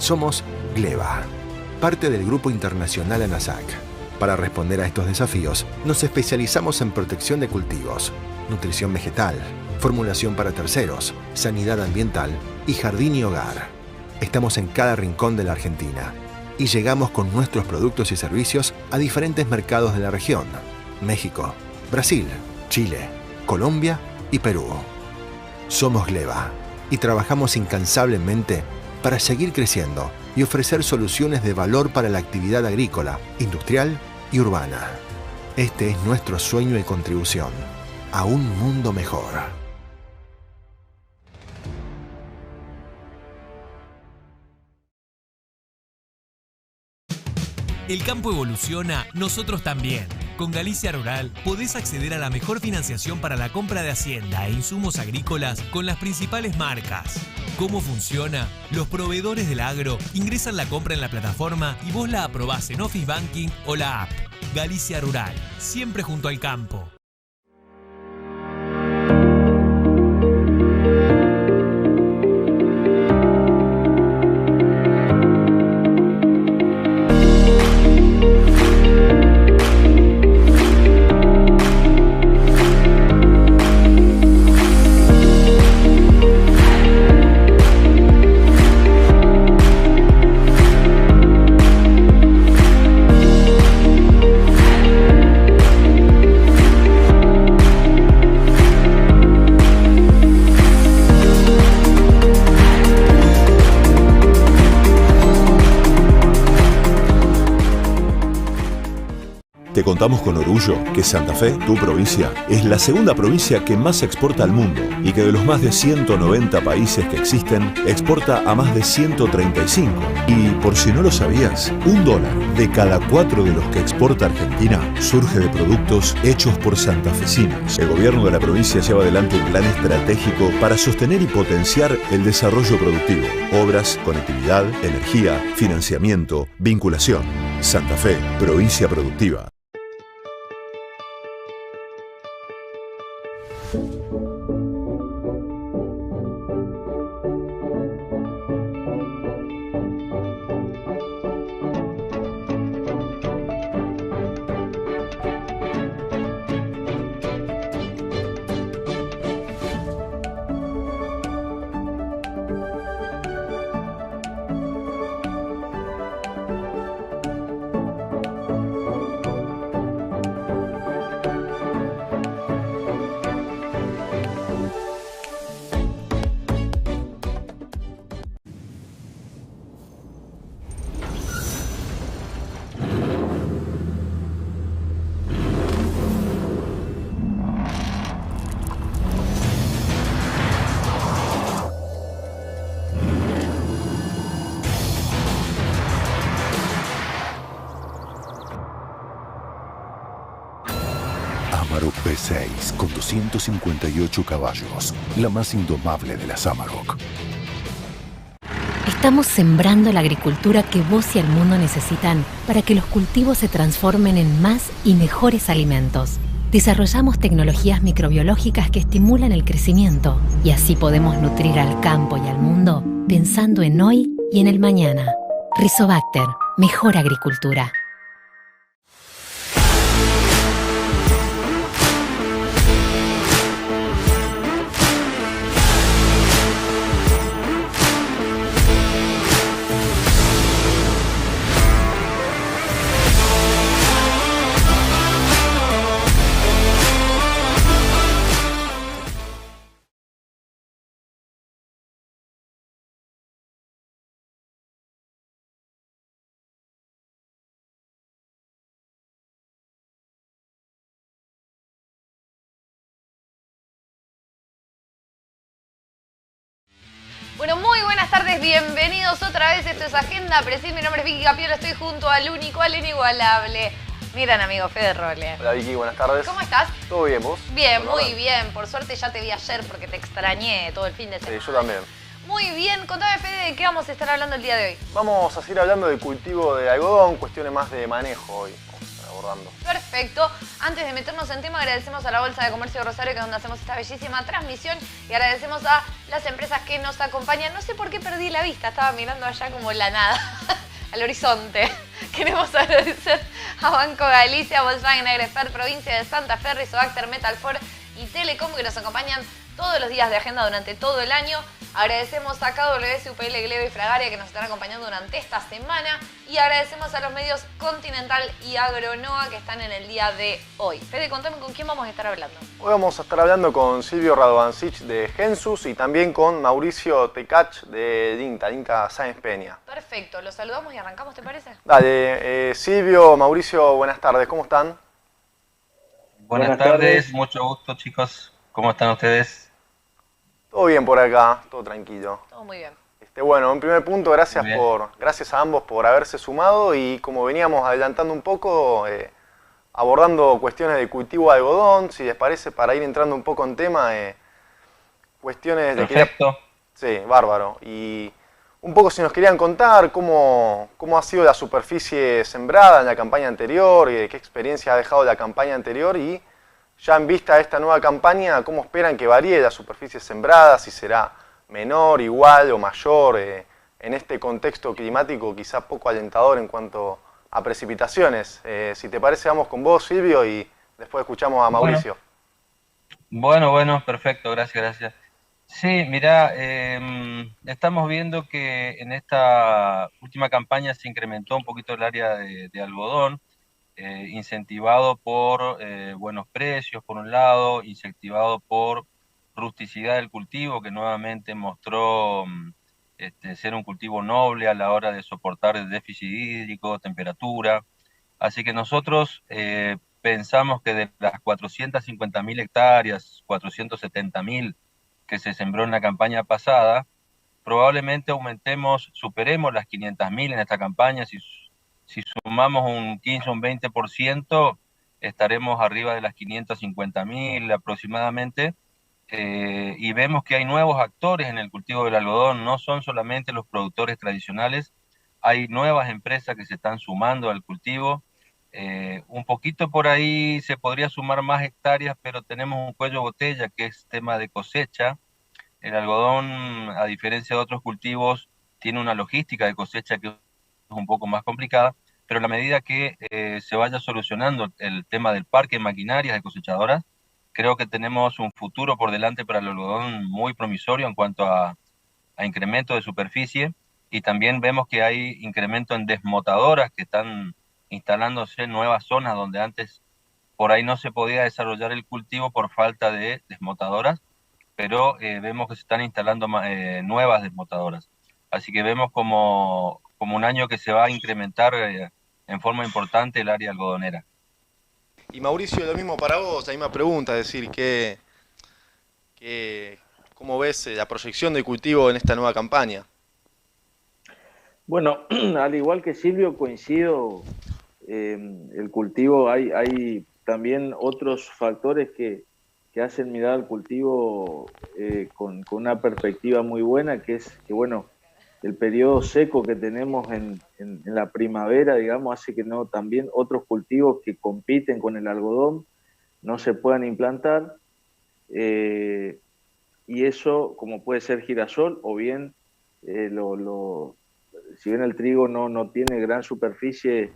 Somos Gleba, parte del grupo internacional ANASAC. Para responder a estos desafíos, nos especializamos en protección de cultivos, nutrición vegetal, formulación para terceros, sanidad ambiental y jardín y hogar. Estamos en cada rincón de la Argentina y llegamos con nuestros productos y servicios a diferentes mercados de la región: México, Brasil, Chile, Colombia y Perú. Somos Gleba y trabajamos incansablemente para seguir creciendo y ofrecer soluciones de valor para la actividad agrícola, industrial y urbana. Este es nuestro sueño y contribución a un mundo mejor. El campo evoluciona, nosotros también. Con Galicia Rural podés acceder a la mejor financiación para la compra de hacienda e insumos agrícolas con las principales marcas. ¿Cómo funciona? Los proveedores del agro ingresan la compra en la plataforma y vos la aprobás en Office Banking o la app. Galicia Rural, siempre junto al campo. Te contamos con orgullo que Santa Fe, tu provincia, es la segunda provincia que más exporta al mundo y que de los más de 190 países que existen, exporta a más de 135. Y por si no lo sabías, $1 de cada 4 de los que exporta Argentina surge de productos hechos por santafesinos. El gobierno de la provincia lleva adelante un plan estratégico para sostener y potenciar el desarrollo productivo, obras, conectividad, energía, financiamiento, vinculación. Santa Fe, provincia productiva. Amarok V6 con 258 caballos, la más indomable de las Amarok. Estamos sembrando la agricultura que vos y el mundo necesitan para que los cultivos se transformen en más y mejores alimentos. Desarrollamos tecnologías microbiológicas que estimulan el crecimiento y así podemos nutrir al campo y al mundo pensando en hoy y en el mañana. Rizobacter, mejor agricultura. Bueno, muy buenas tardes, bienvenidos otra vez. Esto es Agenda Precis. Mi nombre es Vicky Capiola, estoy junto al único, al inigualable, mi gran amigo Fede Rolle. Hola Vicky, buenas tardes. ¿Cómo estás? ¿Todo bien, vos? Bien, muy bien. Por suerte ya te vi ayer porque te extrañé todo el fin de semana. Sí, yo también. Muy bien, contame Fede, ¿de qué vamos a estar hablando el día de hoy? Vamos a seguir hablando de cultivo de algodón, cuestiones más de manejo hoy. Vamos a abordando. Perfecto. Antes de meternos en tema, agradecemos a la Bolsa de Comercio de Rosario, que es donde hacemos esta bellísima transmisión, y agradecemos a las empresas que nos acompañan. No sé por qué perdí la vista, estaba mirando allá como la nada, al horizonte. Queremos agradecer a Banco Galicia, Volkswagen, Agrefert, Provincia de Santa Fe, Rizobacter, Metalfor y Telecom, que nos acompañan todos los días de agenda durante todo el año. Agradecemos a KWS, UPL, Glebe y Fragaria, que nos están acompañando durante esta semana. Y agradecemos a los medios Continental y Agronoa, que están en el día de hoy. Fede, contame con quién vamos a estar hablando. Hoy vamos a estar hablando con Silvio Radovancic de Gensus y también con Mauricio Tecach de Dinta Sáenz Peña. Perfecto, los saludamos y arrancamos, ¿te parece? Dale, Silvio, Mauricio, buenas tardes, ¿cómo están? Buenas tardes, mucho gusto, chicos. ¿Cómo están ustedes? Todo bien por acá, todo tranquilo. Todo muy bien. Bueno, en primer punto, gracias a ambos por haberse sumado y como veníamos adelantando un poco, abordando cuestiones de cultivo de algodón, si les parece, para ir entrando un poco en tema, cuestiones de... Perfecto. Sí, bárbaro. Y un poco si nos querían contar cómo ha sido la superficie sembrada en la campaña anterior, y qué experiencia ha dejado la campaña anterior y ya en vista de esta nueva campaña, cómo esperan que varíe la superficie sembrada, si será menor, igual o mayor, en este contexto climático quizá poco alentador en cuanto a precipitaciones. Si te parece, vamos con vos, Silvio, y después escuchamos a Mauricio. Bueno, perfecto, gracias. Sí, mira, estamos viendo que en esta última campaña se incrementó un poquito el área de algodón, incentivado por buenos precios, por un lado, incentivado por rusticidad del cultivo, que nuevamente mostró ser un cultivo noble a la hora de soportar el déficit hídrico, temperatura. Así que nosotros pensamos que de las 450.000 hectáreas, 470.000 que se sembró en la campaña pasada, probablemente superemos las 500.000 en esta campaña. Si sumamos un 15 o un 20%, estaremos arriba de las 550.000 aproximadamente. Y vemos que hay nuevos actores en el cultivo del algodón, no son solamente los productores tradicionales, hay nuevas empresas que se están sumando al cultivo. Un poquito por ahí se podría sumar más hectáreas, pero tenemos un cuello de botella que es tema de cosecha. El algodón, a diferencia de otros cultivos, tiene una logística de cosecha que es un poco más complicada, pero a la medida que se vaya solucionando el tema del parque de maquinarias de cosechadoras, creo que tenemos un futuro por delante para el algodón muy promisorio en cuanto a incremento de superficie, y también vemos que hay incremento en desmotadoras que están instalándose en nuevas zonas donde antes por ahí no se podía desarrollar el cultivo por falta de desmotadoras, pero vemos que se están instalando nuevas desmotadoras. Así que vemos como un año que se va a incrementar en forma importante el área algodonera. Y Mauricio, lo mismo para vos, la misma pregunta, es decir, ¿cómo ves la proyección del cultivo en esta nueva campaña? Bueno, al igual que Silvio, coincido, el cultivo, hay también otros factores que hacen mirar al cultivo con una perspectiva muy buena, que es que, bueno, el periodo seco que tenemos en la primavera, digamos, hace que no también otros cultivos que compiten con el algodón no se puedan implantar, y eso, como puede ser girasol, o bien, si bien el trigo no tiene gran superficie,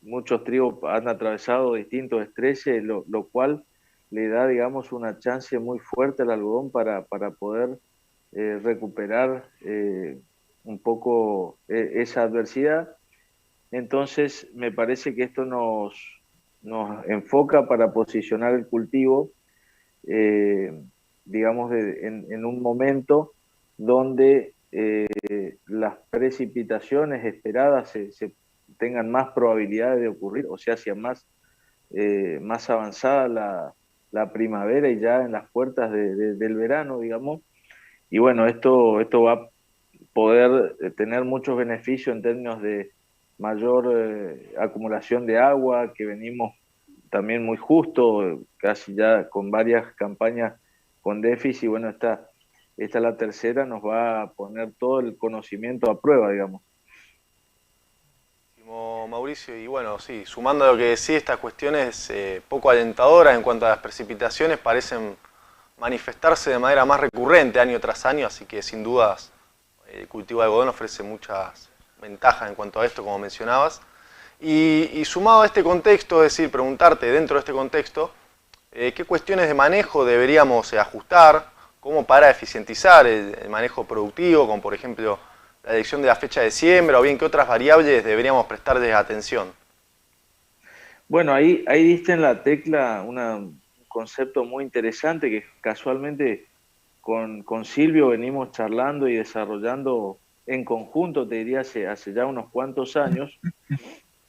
muchos trigos han atravesado distintos estreses, lo cual le da, digamos, una chance muy fuerte al algodón para poder recuperar un poco esa adversidad. Entonces me parece que esto nos enfoca para posicionar el cultivo, digamos, en un momento donde las precipitaciones esperadas se tengan más probabilidades de ocurrir, o sea, hacia más avanzada la primavera y ya en las puertas del verano, digamos. Y bueno, esto va a poder tener muchos beneficios en términos de mayor acumulación de agua, que venimos también muy justo, casi ya con varias campañas con déficit. Bueno, esta la tercera, nos va a poner todo el conocimiento a prueba, digamos. Buenísimo, Mauricio. Y bueno, sí, sumando a lo que decís, estas cuestiones poco alentadoras en cuanto a las precipitaciones parecen manifestarse de manera más recurrente año tras año, así que sin dudas el cultivo de algodón ofrece muchas ventajas en cuanto a esto, como mencionabas. Y sumado a este contexto, es decir, preguntarte dentro de este contexto, ¿qué cuestiones de manejo deberíamos ajustar como para eficientizar el manejo productivo, como por ejemplo la elección de la fecha de siembra, o bien qué otras variables deberíamos prestarles atención? Bueno, ahí diste en la tecla un concepto muy interesante que casualmente con Silvio venimos charlando y desarrollando en conjunto, te diría, hace ya unos cuantos años.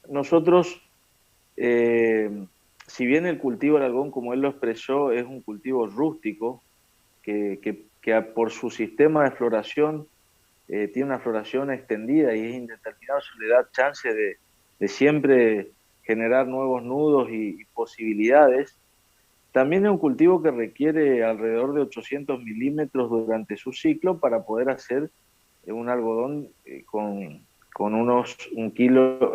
Nosotros, si bien el cultivo del algodón, como él lo expresó, es un cultivo rústico, que por su sistema de floración tiene una floración extendida y es indeterminado, eso le da chance de siempre generar nuevos nudos y posibilidades. También es un cultivo que requiere alrededor de 800 milímetros durante su ciclo para poder hacer un algodón con un kilo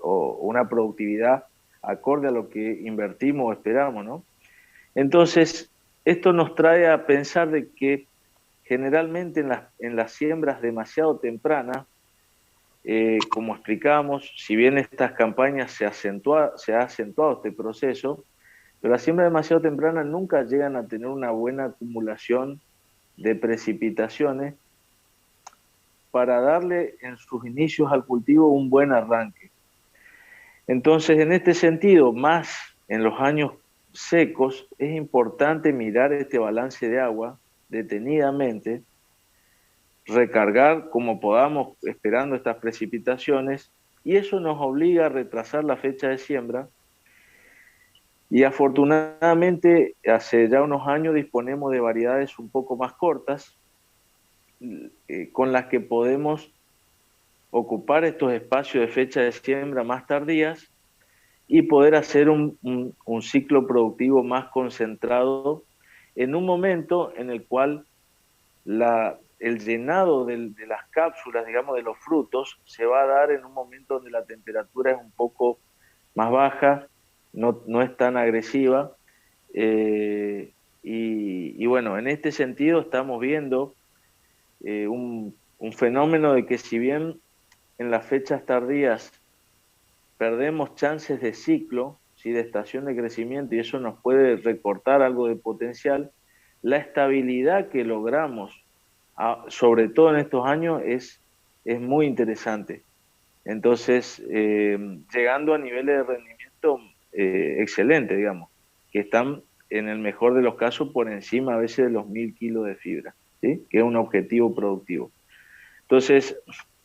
o una productividad acorde a lo que invertimos o esperamos, ¿no? Entonces, esto nos trae a pensar de que generalmente en las siembras demasiado tempranas, como explicamos, si bien estas campañas se ha acentuado este proceso, pero las siembras demasiado tempranas nunca llegan a tener una buena acumulación de precipitaciones para darle en sus inicios al cultivo un buen arranque. Entonces, en este sentido, más en los años secos, es importante mirar este balance de agua detenidamente, recargar como podamos esperando estas precipitaciones, y eso nos obliga a retrasar la fecha de siembra. Y afortunadamente hace ya unos años disponemos de variedades un poco más cortas con las que podemos ocupar estos espacios de fecha de siembra más tardías y poder hacer un ciclo productivo más concentrado en un momento en el cual el llenado de las cápsulas, digamos, de los frutos, se va a dar en un momento donde la temperatura es un poco más baja, no es tan agresiva, y bueno, en este sentido estamos viendo un fenómeno de que si bien en las fechas tardías perdemos chances de ciclo, ¿sí?, de estación de crecimiento, y eso nos puede recortar algo de potencial, la estabilidad que logramos, sobre todo en estos años, es muy interesante. Entonces, llegando a niveles de rendimiento excelentes, digamos, que están en el mejor de los casos por encima a veces de los 1000 kilos de fibra, ¿sí?, que es un objetivo productivo. Entonces,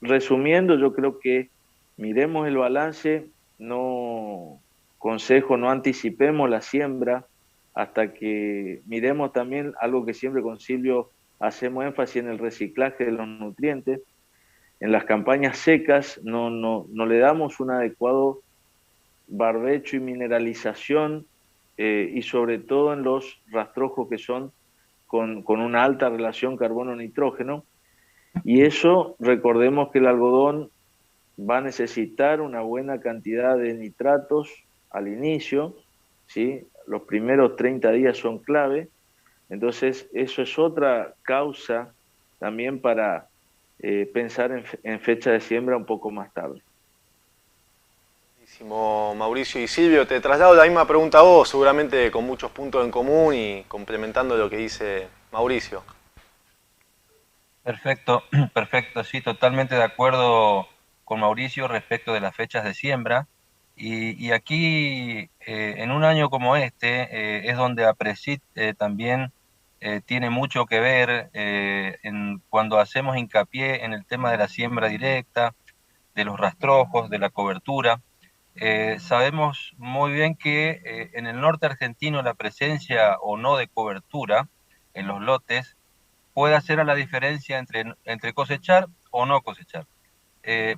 resumiendo, yo creo que miremos el balance, no anticipemos la siembra hasta que miremos también algo que siempre con Silvio hacemos énfasis en el reciclaje de los nutrientes. En las campañas secas no le damos un adecuado barbecho y mineralización, y sobre todo en los rastrojos que son con una alta relación carbono-nitrógeno, y eso, recordemos que el algodón va a necesitar una buena cantidad de nitratos al inicio, ¿sí? Los primeros 30 días son clave, entonces eso es otra causa también para pensar en fecha de siembra un poco más tarde. Buenísimo, Mauricio. Y Silvio, te traslado la misma pregunta a vos, seguramente con muchos puntos en común y complementando lo que dice Mauricio. Perfecto, perfecto, sí, totalmente de acuerdo con Mauricio respecto de las fechas de siembra. Y aquí, en un año como este, es donde APRESID también tiene mucho que ver cuando hacemos hincapié en el tema de la siembra directa, de los rastrojos, de la cobertura. Sabemos muy bien que en el norte argentino la presencia o no de cobertura en los lotes puede hacer a la diferencia entre cosechar o no cosechar.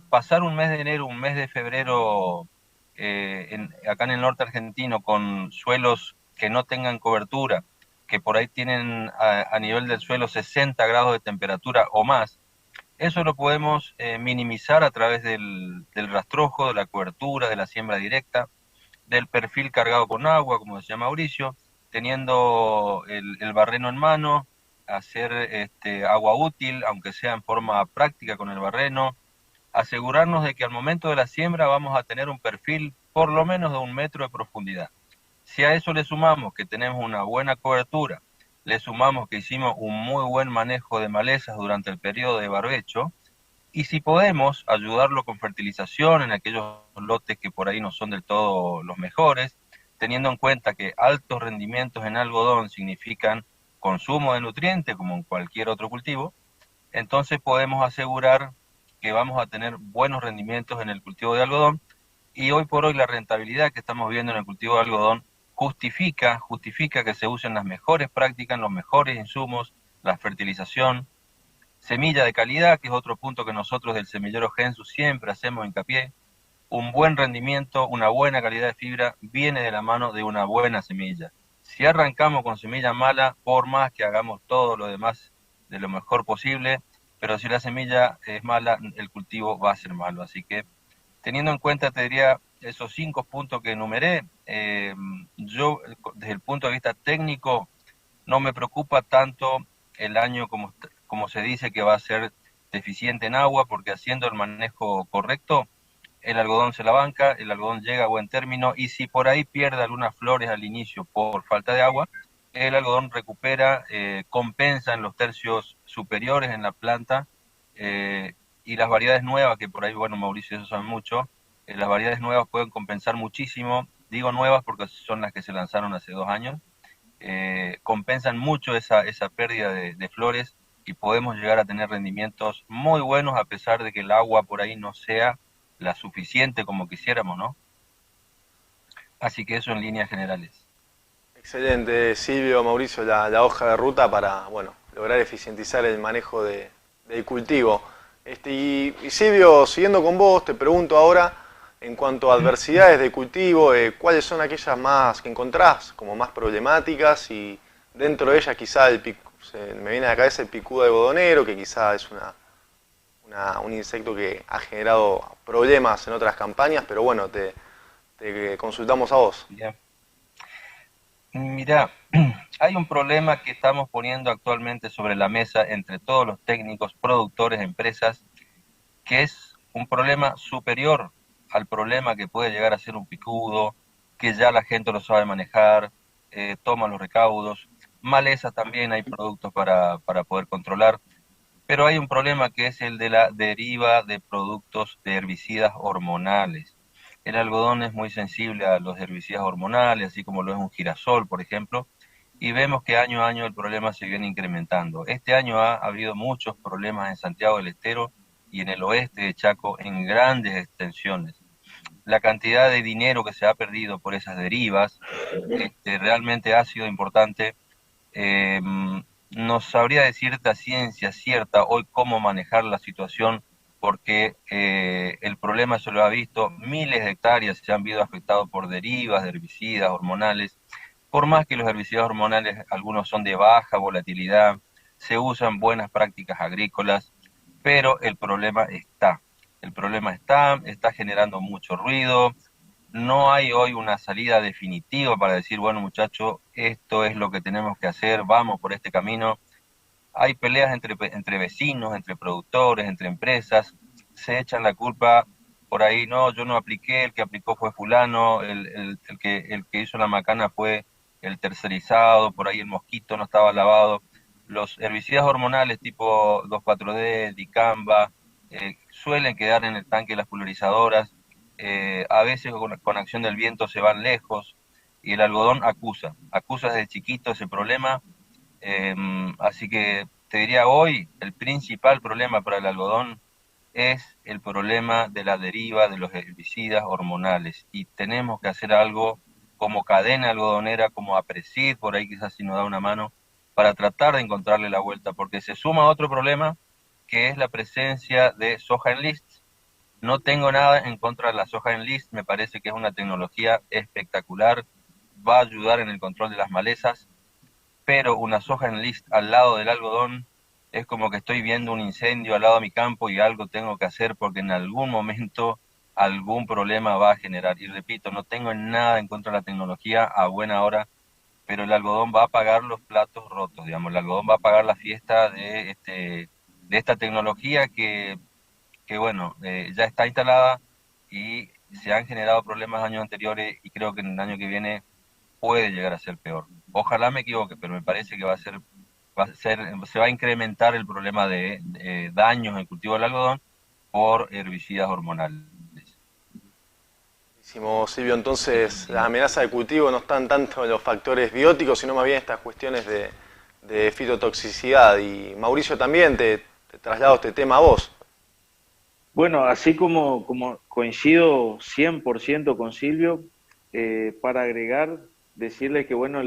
Pasar un mes de enero, un mes de febrero acá en el norte argentino con suelos que no tengan cobertura, que por ahí tienen a nivel del suelo 60 grados de temperatura o más, Eso lo podemos minimizar a través del rastrojo, de la cobertura, de la siembra directa, del perfil cargado con agua, como decía Mauricio, teniendo el barreno en mano, hacer agua útil, aunque sea en forma práctica con el barreno, asegurarnos de que al momento de la siembra vamos a tener un perfil por lo menos de 1 metro de profundidad. Si a eso le sumamos que tenemos una buena cobertura, le sumamos que hicimos un muy buen manejo de malezas durante el periodo de barbecho, y si podemos ayudarlo con fertilización en aquellos lotes que por ahí no son del todo los mejores, teniendo en cuenta que altos rendimientos en algodón significan consumo de nutrientes como en cualquier otro cultivo, entonces podemos asegurar que vamos a tener buenos rendimientos en el cultivo de algodón, y hoy por hoy la rentabilidad que estamos viendo en el cultivo de algodón justifica que se usen las mejores prácticas, los mejores insumos, la fertilización, semilla de calidad, que es otro punto que nosotros del semillero Gensus siempre hacemos hincapié. Un buen rendimiento, una buena calidad de fibra viene de la mano de una buena semilla. Si arrancamos con semilla mala, por más que hagamos todo lo demás de lo mejor posible, pero si la semilla es mala, el cultivo va a ser malo. Así que, teniendo en cuenta, te diría, esos 5 puntos que enumeré, yo, desde el punto de vista técnico, no me preocupa tanto el año como se dice que va a ser deficiente en agua, porque haciendo el manejo correcto, el algodón se la banca, el algodón llega a buen término, y si por ahí pierde algunas flores al inicio por falta de agua, el algodón recupera, compensa en los tercios superiores en la planta, y las variedades nuevas, que por ahí, bueno, Mauricio, eso sabe mucho, las variedades nuevas pueden compensar muchísimo. Digo nuevas porque son las que se lanzaron hace 2 años, compensan mucho esa pérdida de flores, y podemos llegar a tener rendimientos muy buenos a pesar de que el agua por ahí no sea la suficiente como quisiéramos, ¿no? Así que eso en líneas generales. Excelente, Silvio, Mauricio, la hoja de ruta para, bueno, lograr eficientizar el manejo del cultivo. Y Silvio, siguiendo con vos, te pregunto ahora, en cuanto a adversidades de cultivo, ¿cuáles son aquellas más que encontrás como más problemáticas? Y dentro de ellas quizá me viene a la cabeza el picudo algodonero, que quizá es un insecto que ha generado problemas en otras campañas, pero bueno, te consultamos a vos. Bien. Mirá, hay un problema que estamos poniendo actualmente sobre la mesa entre todos los técnicos, productores, empresas, que es un problema superior al problema que puede llegar a ser un picudo, que ya la gente lo sabe manejar, toma los recaudos. Malezas también hay productos para poder controlar, pero hay un problema que es el de la deriva de productos de herbicidas hormonales. El algodón es muy sensible a los herbicidas hormonales, así como lo es un girasol, por ejemplo, y vemos que año a año el problema se viene incrementando. Este año ha habido muchos problemas en Santiago del Estero y en el oeste de Chaco en grandes extensiones. La cantidad de dinero que se ha perdido por esas derivas realmente ha sido importante. No sabría decirte a ciencia cierta hoy cómo manejar la situación, porque el problema se lo ha visto, miles de hectáreas se han visto afectados por derivas de herbicidas hormonales. Por más que los herbicidas hormonales, algunos son de baja volatilidad, se usan buenas prácticas agrícolas, pero el problema está. El problema está generando mucho ruido. No hay hoy una salida definitiva para decir, bueno, muchachos, esto es lo que tenemos que hacer, vamos por este camino. Hay peleas entre vecinos, entre productores, entre empresas, se echan la culpa por ahí, no, yo no apliqué, el que aplicó fue fulano, el que hizo la macana fue el tercerizado, por ahí el mosquito no estaba lavado. Los herbicidas hormonales tipo 2,4-D, dicamba, suelen quedar en el tanque de las pulverizadoras, a veces con acción del viento se van lejos, y el algodón acusa desde chiquito ese problema. Así que te diría hoy, el principal problema para el algodón es el problema de la deriva de los herbicidas hormonales, y tenemos que hacer algo como cadena algodonera, como APRESID, por ahí quizás si nos da una mano, para tratar de encontrarle la vuelta, porque se suma otro problema, que es la presencia de soja en list. No tengo nada en contra de la soja en list, me parece que es una tecnología espectacular, va a ayudar en el control de las malezas, pero una soja en list al lado del algodón es como que estoy viendo un incendio al lado de mi campo y algo tengo que hacer porque en algún momento algún problema va a generar. Y repito, no tengo nada en contra de la tecnología a buena hora, pero el algodón va a pagar los platos rotos, digamos, el algodón va a pagar la fiesta de esta tecnología que bueno, ya está instalada y se han generado problemas años anteriores y creo que en el año que viene puede llegar a ser peor. Ojalá me equivoque, pero me parece que se va a incrementar el problema de daños en el cultivo del algodón por herbicidas hormonales. Silvio, entonces las amenazas de cultivo no están tanto en los factores bióticos, sino más bien estas cuestiones de fitotoxicidad. Y Mauricio, también te traslado este tema a vos. Bueno, así como coincido 100% con Silvio, para agregar, decirle que bueno,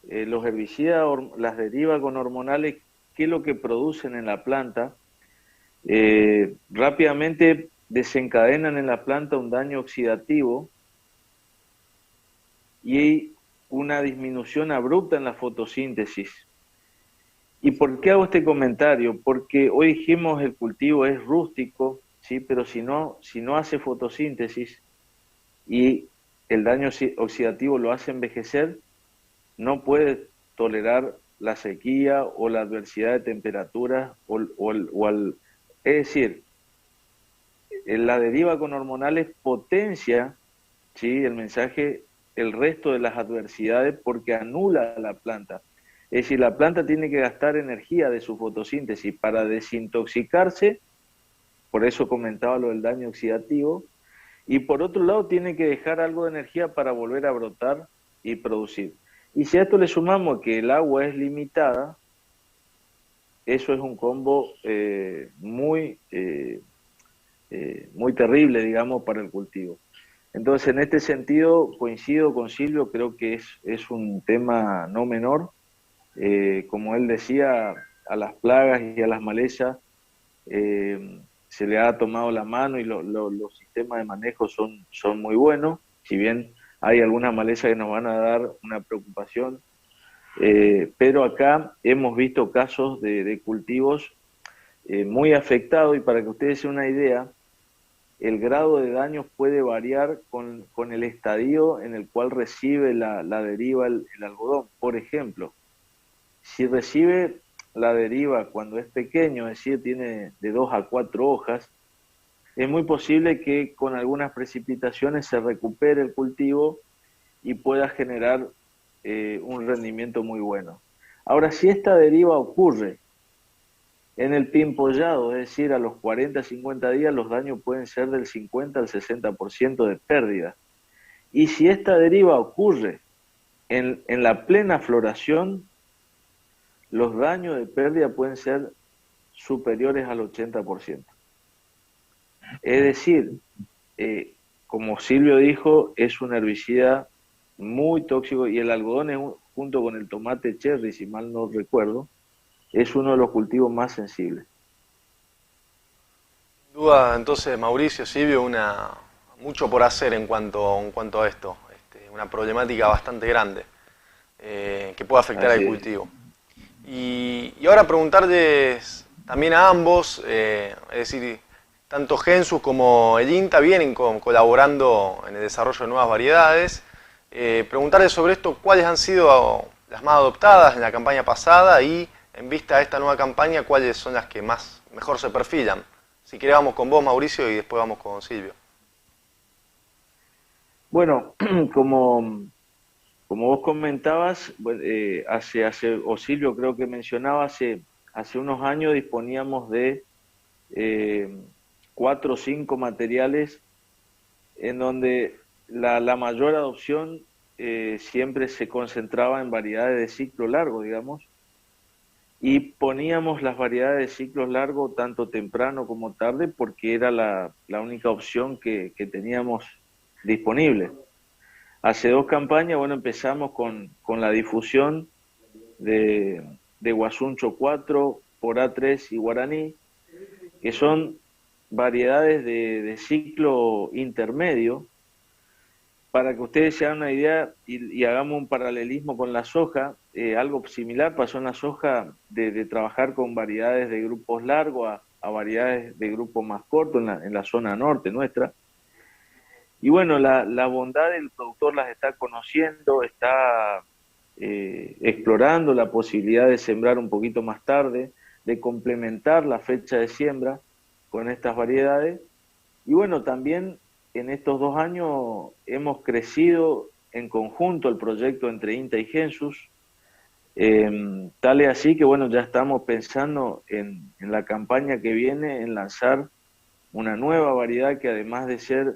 los herbicidas, las derivas con hormonales, ¿qué es lo que producen en la planta? Rápidamente desencadenan en la planta un daño oxidativo y una disminución abrupta en la fotosíntesis. ¿Y por qué hago este comentario? Porque hoy dijimos el cultivo es rústico, ¿sí? Pero si no hace fotosíntesis y el daño oxidativo lo hace envejecer, no puede tolerar la sequía o la adversidad de temperaturas es decir, la deriva con hormonales potencia, ¿sí?, el mensaje, el resto de las adversidades porque anula a la planta. Es decir, la planta tiene que gastar energía de su fotosíntesis para desintoxicarse, por eso comentaba lo del daño oxidativo, y por otro lado tiene que dejar algo de energía para volver a brotar y producir. Y si a esto le sumamos que el agua es limitada, eso es un combo muy terrible, digamos, para el cultivo. Entonces, en este sentido, coincido con Silvio, creo que es un tema no menor. Como él decía, a las plagas y a las malezas se le ha tomado la mano y los sistemas de manejo son muy buenos, si bien hay algunas malezas que nos van a dar una preocupación, pero acá hemos visto casos de cultivos muy afectados, y para que ustedes se den una idea, el grado de daño puede variar con el estadio en el cual recibe la deriva el algodón. Por ejemplo, si recibe la deriva cuando es pequeño, es decir, tiene de 2 a 4 hojas, es muy posible que con algunas precipitaciones se recupere el cultivo y pueda generar un rendimiento muy bueno. Ahora, si esta deriva ocurre en el pimpollado, es decir, a los 40, 50 días, los daños pueden ser del 50 al 60% de pérdida. Y si esta deriva ocurre en la plena floración, los daños de pérdida pueden ser superiores al 80%. Es decir, como Silvio dijo, es un herbicida muy tóxico, y el algodón es, junto con el tomate cherry, si mal no recuerdo, es uno de los cultivos más sensibles. Sin duda, entonces, Mauricio, Silvio, mucho por hacer en cuanto a esto, una problemática bastante grande que puede afectar al cultivo. Y ahora preguntarles también a ambos, es decir, tanto Gensus como el INTA vienen colaborando en el desarrollo de nuevas variedades. Preguntarles sobre esto, cuáles han sido las más adoptadas en la campaña pasada y, en vista de esta nueva campaña, cuáles son las que mejor se perfilan. Si querés, vamos con vos, Mauricio, y después vamos con Silvio. Bueno, como vos comentabas, o Silvio creo que mencionaba, hace unos años disponíamos de 4 o 5 materiales en donde la mayor adopción siempre se concentraba en variedades de ciclo largo, digamos, y poníamos las variedades de ciclos largos tanto temprano como tarde porque era la única opción que teníamos disponible. Hace 2 campañas, bueno, empezamos con la difusión de Guasuncho 4, Porá 3 y Guaraní, que son variedades de ciclo intermedio. Para que ustedes se hagan una idea y hagamos un paralelismo con la soja, algo similar pasó en la soja de trabajar con variedades de grupos largos a variedades de grupos más cortos en la zona norte nuestra. Y bueno, la bondad del productor las está conociendo, está explorando la posibilidad de sembrar un poquito más tarde, de complementar la fecha de siembra con estas variedades. Y bueno, también en estos 2 años hemos crecido en conjunto el proyecto entre INTA y Gensus, tal es así que bueno, ya estamos pensando en la campaña que viene, en lanzar una nueva variedad que además de ser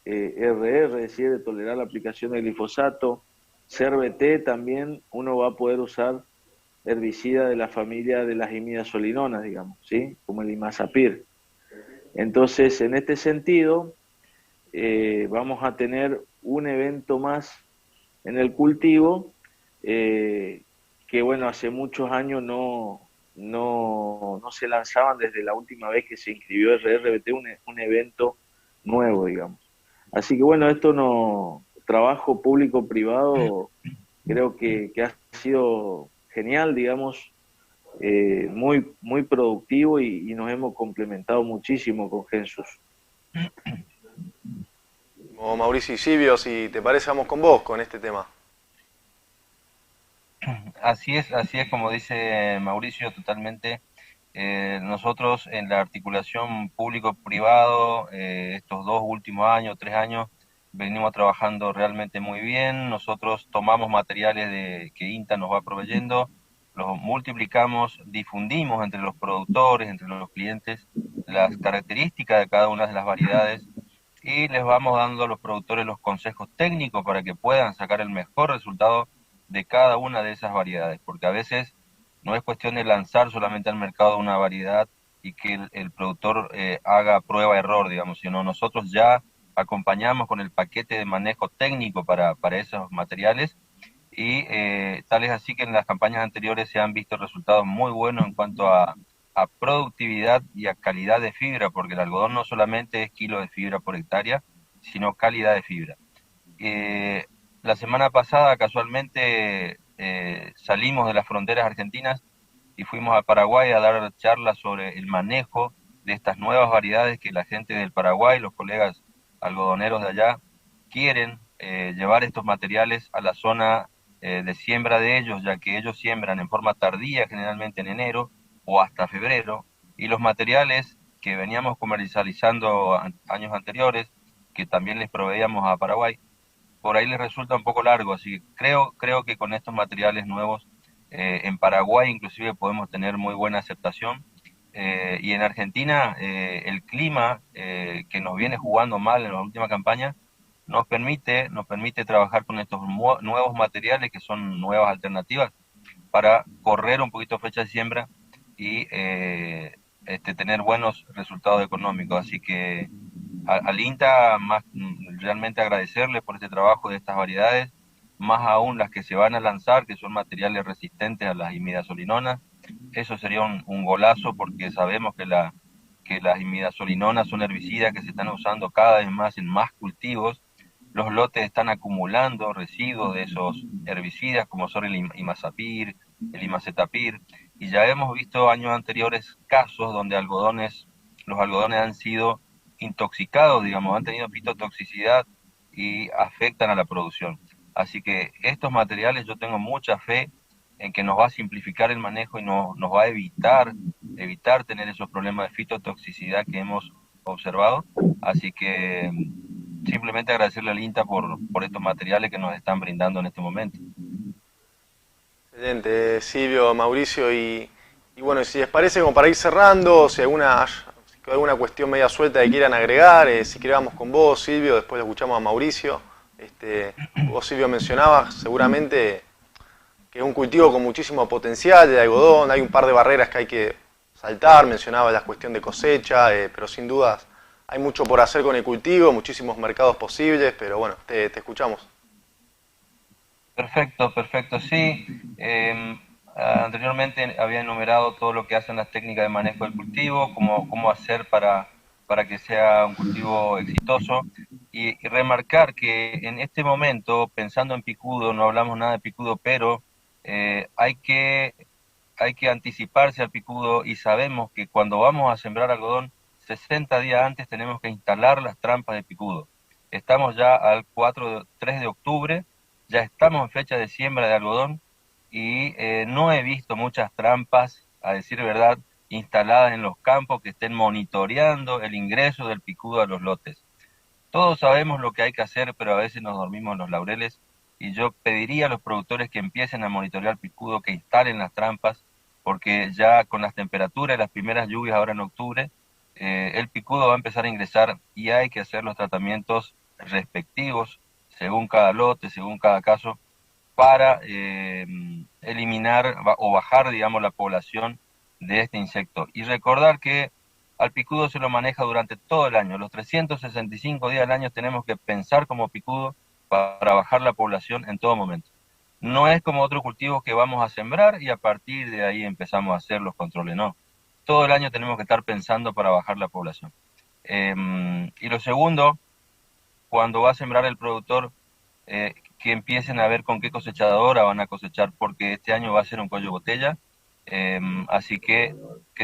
RR, es decir, de tolerar la aplicación de glifosato, ser BT, también uno va a poder usar herbicida de la familia de las imidazolinonas, digamos, ¿sí? Como el imazapir. Entonces, en este sentido, vamos a tener un evento más en el cultivo, que bueno, hace muchos años no se lanzaban desde la última vez que se inscribió RRBT, un evento nuevo, digamos. Así que bueno, trabajo público-privado, creo que ha sido genial, digamos, muy productivo y nos hemos complementado muchísimo con Gensus. Mauricio y Silvio, si te parece, vamos con vos con este tema. Así es como dice Mauricio, totalmente. Nosotros en la articulación público-privado, estos 2 últimos años, 3 años, venimos trabajando realmente muy bien. Nosotros tomamos materiales que INTA nos va proveyendo, los multiplicamos, difundimos entre los productores, entre los clientes, las características de cada una de las variedades y les vamos dando a los productores los consejos técnicos para que puedan sacar el mejor resultado de cada una de esas variedades, porque a veces no es cuestión de lanzar solamente al mercado una variedad y que el productor haga prueba-error, digamos, sino nosotros ya acompañamos con el paquete de manejo técnico para esos materiales y tal es así que en las campañas anteriores se han visto resultados muy buenos en cuanto a productividad y a calidad de fibra, porque el algodón no solamente es kilo de fibra por hectárea, sino calidad de fibra. La semana pasada casualmente salimos de las fronteras argentinas y fuimos a Paraguay a dar charlas sobre el manejo de estas nuevas variedades que la gente del Paraguay, los colegas algodoneros de allá, quieren llevar estos materiales a la zona de siembra de ellos, ya que ellos siembran en forma tardía, generalmente en enero o hasta febrero, y los materiales que veníamos comercializando años anteriores, que también les proveíamos a Paraguay, por ahí les resulta un poco largo, así que creo que con estos materiales nuevos en Paraguay inclusive podemos tener muy buena aceptación, y en Argentina el clima que nos viene jugando mal en la última campaña nos permite trabajar con estos nuevos materiales que son nuevas alternativas para correr un poquito fecha de siembra y tener buenos resultados económicos. Así que al INTA realmente agradecerles por este trabajo de estas variedades, más aún las que se van a lanzar, que son materiales resistentes a las imidazolinonas. Eso sería un golazo porque sabemos que las imidazolinonas son herbicidas que se están usando cada vez más en más cultivos. Los lotes están acumulando residuos de esos herbicidas como son el imazapir, el imacetapir, y ya hemos visto años anteriores casos donde los algodones han sido intoxicados, digamos, han tenido fitotoxicidad y afectan a la producción. Así que estos materiales yo tengo mucha fe en que nos va a simplificar el manejo y nos va a evitar tener esos problemas de fitotoxicidad que hemos observado. Así que simplemente agradecerle al INTA por estos materiales que nos están brindando en este momento. Excelente, Silvio, Mauricio, y bueno, si les parece, como para ir cerrando, si alguna cuestión media suelta que quieran agregar, si quieren vamos con vos, Silvio, después lo escuchamos a Mauricio. Vos, Silvio, mencionabas seguramente que es un cultivo con muchísimo potencial de algodón, hay un par de barreras que hay que saltar, mencionabas la cuestión de cosecha, pero sin dudas hay mucho por hacer con el cultivo, muchísimos mercados posibles, pero bueno, te escuchamos. Perfecto, sí. Anteriormente había enumerado todo lo que hacen las técnicas de manejo del cultivo, cómo hacer para que sea un cultivo exitoso, y remarcar que en este momento, pensando en picudo, no hablamos nada de picudo, pero hay que anticiparse al picudo y sabemos que cuando vamos a sembrar algodón, 60 días antes tenemos que instalar las trampas de picudo. Estamos ya al 3 de octubre, ya estamos en fecha de siembra de algodón y no he visto muchas trampas, a decir verdad, instaladas en los campos que estén monitoreando el ingreso del picudo a los lotes. Todos sabemos lo que hay que hacer, pero a veces nos dormimos en los laureles y yo pediría a los productores que empiecen a monitorear el picudo, que instalen las trampas, porque ya con las temperaturas y las primeras lluvias ahora en octubre, el picudo va a empezar a ingresar y hay que hacer los tratamientos respectivos según cada lote, según cada caso, para eliminar o bajar, digamos, la población de este insecto. Y recordar que al picudo se lo maneja durante todo el año. Los 365 días del año tenemos que pensar como picudo para bajar la población en todo momento. No es como otros cultivos que vamos a sembrar y a partir de ahí empezamos a hacer los controles, no. Todo el año tenemos que estar pensando para bajar la población. Y lo segundo, cuando va a sembrar el productor, que empiecen a ver con qué cosechadora van a cosechar, porque este año va a ser un cuello botella, así que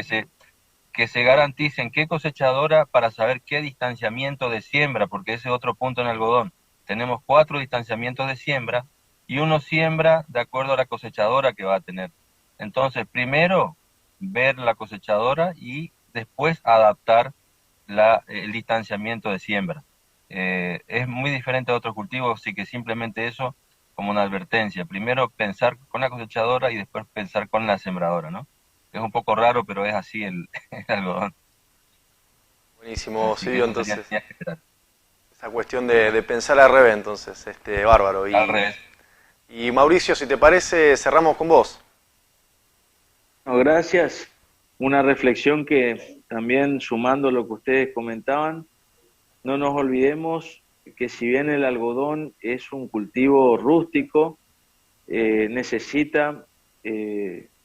se garanticen qué cosechadora para saber qué distanciamiento de siembra, porque ese es otro punto en algodón. Tenemos 4 distanciamientos de siembra y uno siembra de acuerdo a la cosechadora que va a tener. Entonces, primero ver la cosechadora y después adaptar el distanciamiento de siembra. Es muy diferente a otros cultivos, así que simplemente eso como una advertencia. Primero pensar con la cosechadora y después pensar con la sembradora, ¿no? Es un poco raro, pero es así el algodón. Buenísimo, Así Silvio, que eso entonces. sería general. Esa cuestión de pensar al revés, entonces, bárbaro. Al revés. Y Mauricio, si te parece, cerramos con vos. No, gracias. Una reflexión que también, sumando lo que ustedes comentaban, no nos olvidemos que si bien el algodón es un cultivo rústico, necesita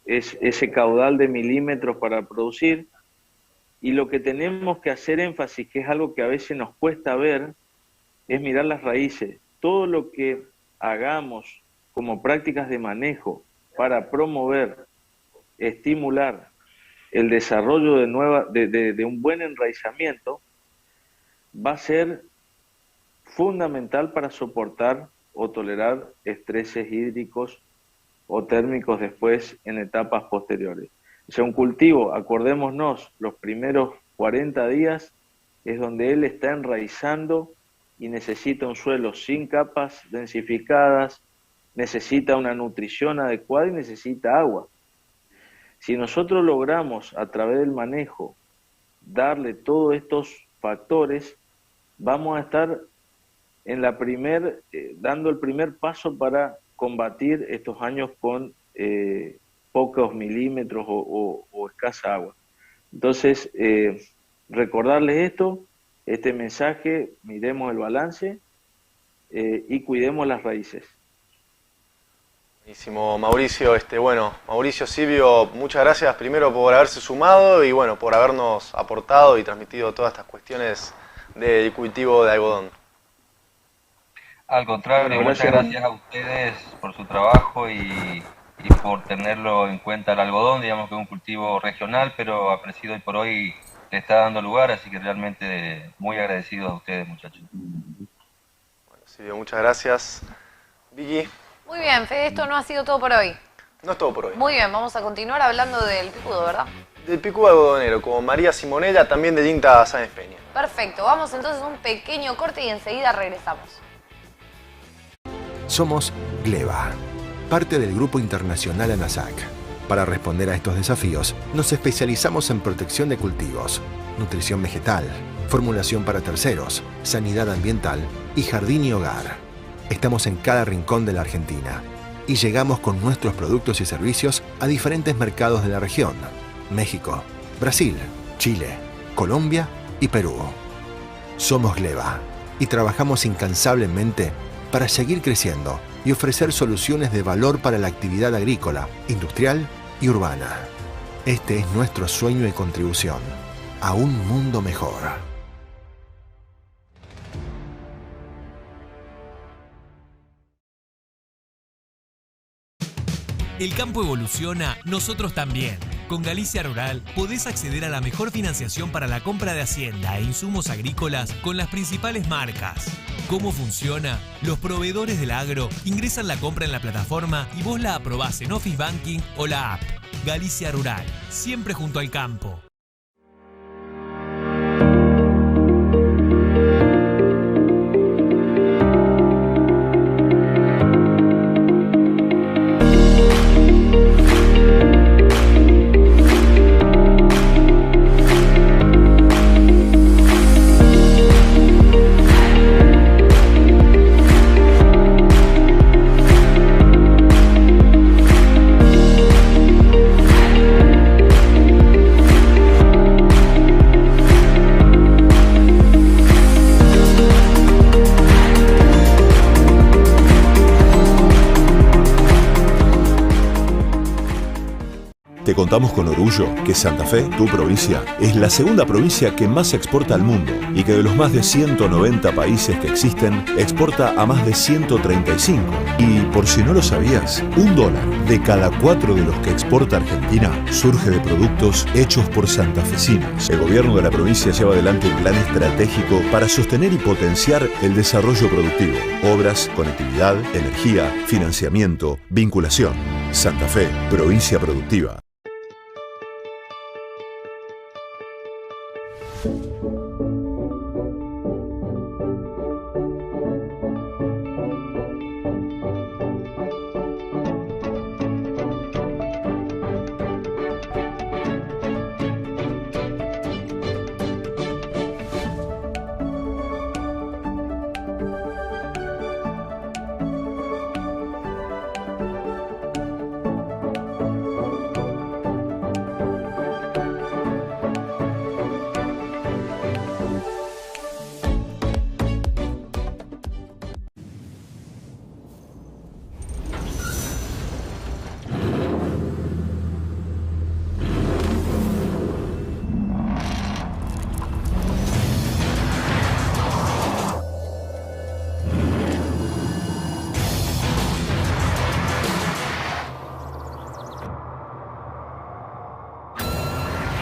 ese caudal de milímetros para producir, y lo que tenemos que hacer énfasis, que es algo que a veces nos cuesta ver, es mirar las raíces. Todo lo que hagamos como prácticas de manejo para promover, estimular el desarrollo de un buen enraizamiento, va a ser fundamental para soportar o tolerar estreses hídricos o térmicos después en etapas posteriores. O sea, un cultivo, acordémonos, los primeros 40 días es donde él está enraizando y necesita un suelo sin capas densificadas, necesita una nutrición adecuada y necesita agua. Si nosotros logramos a través del manejo darle todos estos factores, vamos a estar en dando el primer paso para combatir estos años con pocos milímetros o escasa agua. Entonces, recordarles este mensaje, miremos el balance y cuidemos las raíces. Buenísimo, Mauricio. Mauricio, Silvio, muchas gracias primero por haberse sumado y bueno, por habernos aportado y transmitido todas estas cuestiones del cultivo de algodón. Al contrario, muchas gracias a ustedes por su trabajo y por tenerlo en cuenta el algodón, digamos que es un cultivo regional, pero apreciado hoy por hoy le está dando lugar, así que realmente muy agradecidos a ustedes, muchachos. Bueno, Silvio, muchas gracias. Vicky. Muy bien, Fede, esto no ha sido todo por hoy. No es todo por hoy. Muy bien, vamos a continuar hablando del picudo, ¿verdad? Del picudo algodonero, como María Simonella, también de INTA Sáenz Peña. Perfecto, vamos entonces a un pequeño corte y enseguida regresamos. Somos Gleba, parte del grupo internacional ANASAC. Para responder a estos desafíos, nos especializamos en protección de cultivos, nutrición vegetal, formulación para terceros, sanidad ambiental y jardín y hogar. Estamos en cada rincón de la Argentina y llegamos con nuestros productos y servicios a diferentes mercados de la región: México, Brasil, Chile, Colombia y Perú. Somos Gleba y trabajamos incansablemente para seguir creciendo y ofrecer soluciones de valor para la actividad agrícola, industrial y urbana. Este es nuestro sueño y contribución a un mundo mejor. El campo evoluciona, nosotros también. Con Galicia Rural podés acceder a la mejor financiación para la compra de hacienda e insumos agrícolas con las principales marcas. ¿Cómo funciona? Los proveedores del agro ingresan la compra en la plataforma y vos la aprobás en Office Banking o la app. Galicia Rural, siempre junto al campo. Te contamos con orgullo que Santa Fe, tu provincia, es la segunda provincia que más exporta al mundo y que de los más de 190 países que existen, exporta a más de 135. Y por si no lo sabías, $1 de cada 4 de los que exporta Argentina surge de productos hechos por santafesinos. El gobierno de la provincia lleva adelante un plan estratégico para sostener y potenciar el desarrollo productivo, obras, conectividad, energía, financiamiento, vinculación. Santa Fe, provincia productiva.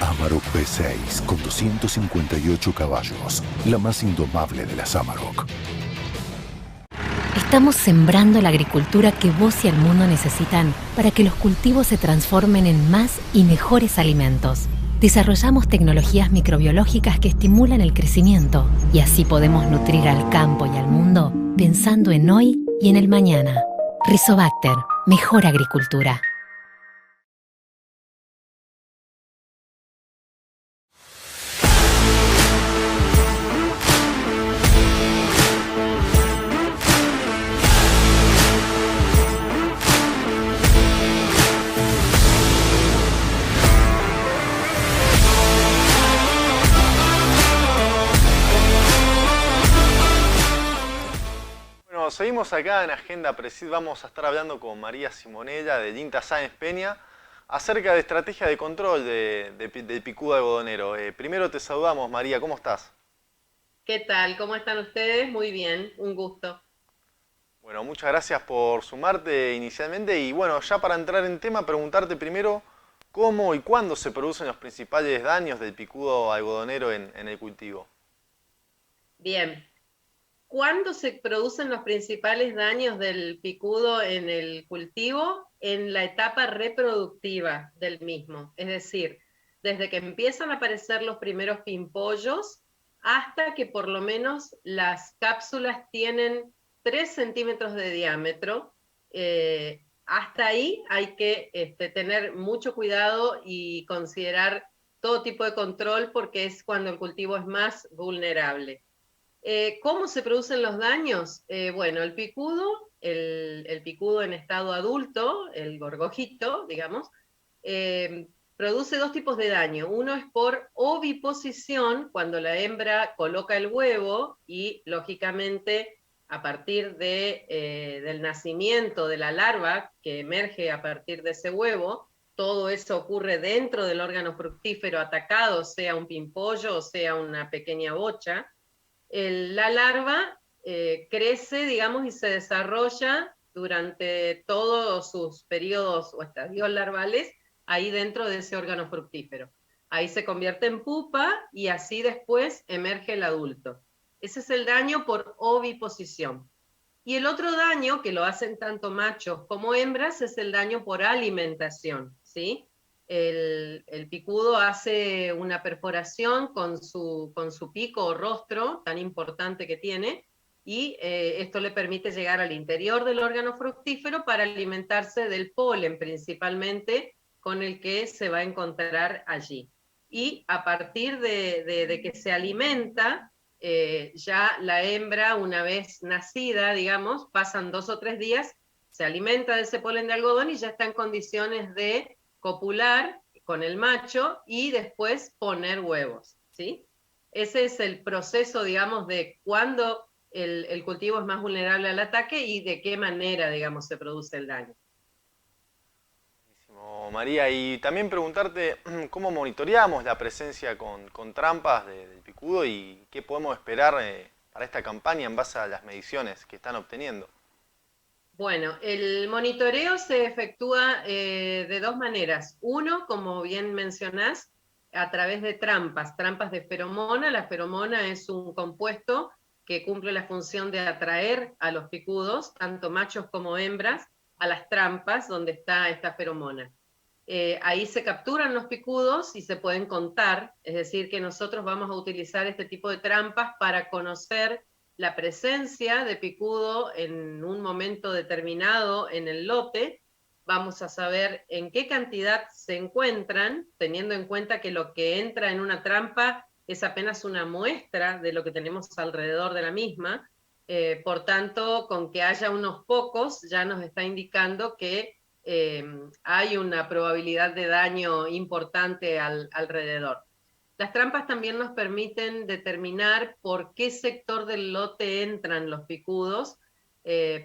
Amarok V6 con 258 caballos, la más indomable de las Amarok. Estamos sembrando la agricultura que vos y el mundo necesitan para que los cultivos se transformen en más y mejores alimentos. Desarrollamos tecnologías microbiológicas que estimulan el crecimiento y así podemos nutrir al campo y al mundo pensando en hoy y en el mañana. Rizobacter, mejor agricultura. Seguimos acá en Agenda Presid, vamos a estar hablando con María Simonella de Yinta Sáenz Peña acerca de estrategia de control del picudo algodonero. Primero te saludamos, María, ¿cómo estás? ¿Qué tal? ¿Cómo están ustedes? Muy bien, un gusto. Bueno, muchas gracias por sumarte inicialmente y bueno, ya para entrar en tema, preguntarte primero cómo y cuándo se producen los principales daños del picudo algodonero en el cultivo. Bien. ¿Cuándo se producen los principales daños del picudo en el cultivo? En la etapa reproductiva del mismo, es decir, desde que empiezan a aparecer los primeros pimpollos hasta que por lo menos las cápsulas tienen 3 centímetros de diámetro. Hasta ahí hay que tener mucho cuidado y considerar todo tipo de control porque es cuando el cultivo es más vulnerable. ¿Cómo se producen los daños? Bueno, el picudo en estado adulto, el gorgojito, digamos, produce 2 tipos de daño. Uno es por oviposición, cuando la hembra coloca el huevo y, lógicamente, a partir del nacimiento de la larva que emerge a partir de ese huevo, todo eso ocurre dentro del órgano fructífero atacado, sea un pimpollo o sea una pequeña bocha. La larva crece, digamos, y se desarrolla durante todos sus periodos o estadios larvales ahí dentro de ese órgano fructífero. Ahí se convierte en pupa y así después emerge el adulto. Ese es el daño por oviposición. Y el otro daño, que lo hacen tanto machos como hembras, es el daño por alimentación, ¿sí? El picudo hace una perforación con su pico o rostro, tan importante que tiene, y esto le permite llegar al interior del órgano fructífero para alimentarse del polen principalmente, con el que se va a encontrar allí. Y a partir de que se alimenta, ya la hembra, una vez nacida, digamos, pasan 2 o 3 días, se alimenta de ese polen de algodón y ya está en condiciones de copular con el macho y después poner huevos, ¿sí? Ese es el proceso, digamos, de cuándo el cultivo es más vulnerable al ataque y de qué manera, digamos, se produce el daño. María, y también preguntarte cómo monitoreamos la presencia con trampas del picudo y qué podemos esperar para esta campaña en base a las mediciones que están obteniendo. Bueno, el monitoreo se efectúa de 2 maneras. Uno, como bien mencionás, a través de trampas de feromona. La feromona es un compuesto que cumple la función de atraer a los picudos, tanto machos como hembras, a las trampas donde está esta feromona. Ahí se capturan los picudos y se pueden contar, es decir, que nosotros vamos a utilizar este tipo de trampas para conocer la presencia de picudo en un momento determinado en el lote. Vamos a saber en qué cantidad se encuentran, teniendo en cuenta que lo que entra en una trampa es apenas una muestra de lo que tenemos alrededor de la misma. Por tanto, con que haya unos pocos ya nos está indicando que hay una probabilidad de daño importante alrededor. Las trampas también nos permiten determinar por qué sector del lote entran los picudos,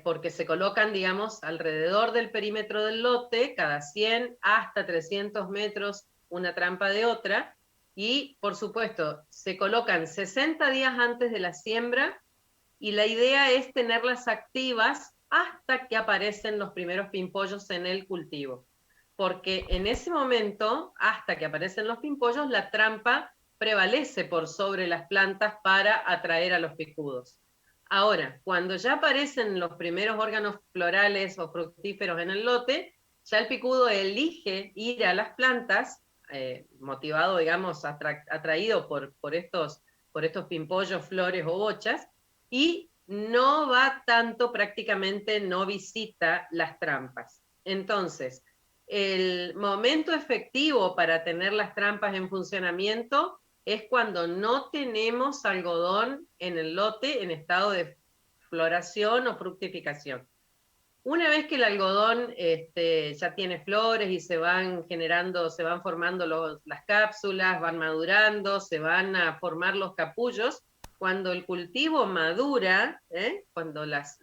porque se colocan, digamos, alrededor del perímetro del lote, cada 100 hasta 300 metros una trampa de otra, y por supuesto se colocan 60 días antes de la siembra, y la idea es tenerlas activas hasta que aparecen los primeros pimpollos en el cultivo. Porque en ese momento, hasta que aparecen los pimpollos, la trampa prevalece por sobre las plantas para atraer a los picudos. Ahora, cuando ya aparecen los primeros órganos florales o fructíferos en el lote, ya el picudo elige ir a las plantas, motivado, digamos, atraído por estos pimpollos, flores o bochas, y no va tanto, prácticamente no visita las trampas. Entonces, el momento efectivo para tener las trampas en funcionamiento es cuando no tenemos algodón en el lote en estado de floración o fructificación. Una vez que el algodón ya tiene flores y se van formando las cápsulas, van madurando, se van a formar los capullos, cuando el cultivo madura, cuando las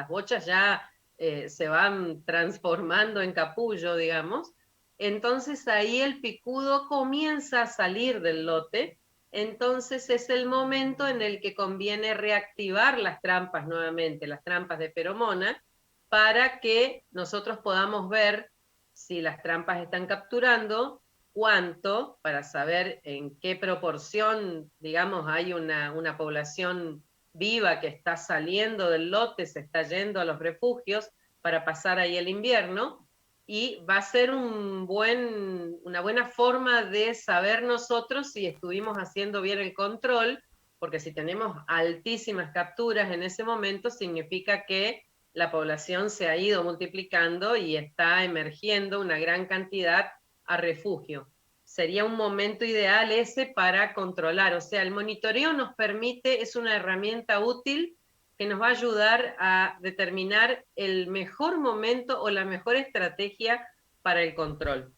bochas ya se van transformando en capullo, digamos, entonces ahí el picudo comienza a salir del lote. Entonces es el momento en el que conviene reactivar las trampas nuevamente, las trampas de feromona, para que nosotros podamos ver si las trampas están capturando, cuánto, para saber en qué proporción, digamos, hay una población viva que está saliendo del lote, se está yendo a los refugios para pasar ahí el invierno, y va a ser una buena forma de saber nosotros si estuvimos haciendo bien el control, porque si tenemos altísimas capturas en ese momento, significa que la población se ha ido multiplicando y está emergiendo una gran cantidad a refugio. Sería un momento ideal ese para controlar, o sea, el monitoreo nos permite, es una herramienta útil que nos va a ayudar a determinar el mejor momento o la mejor estrategia para el control.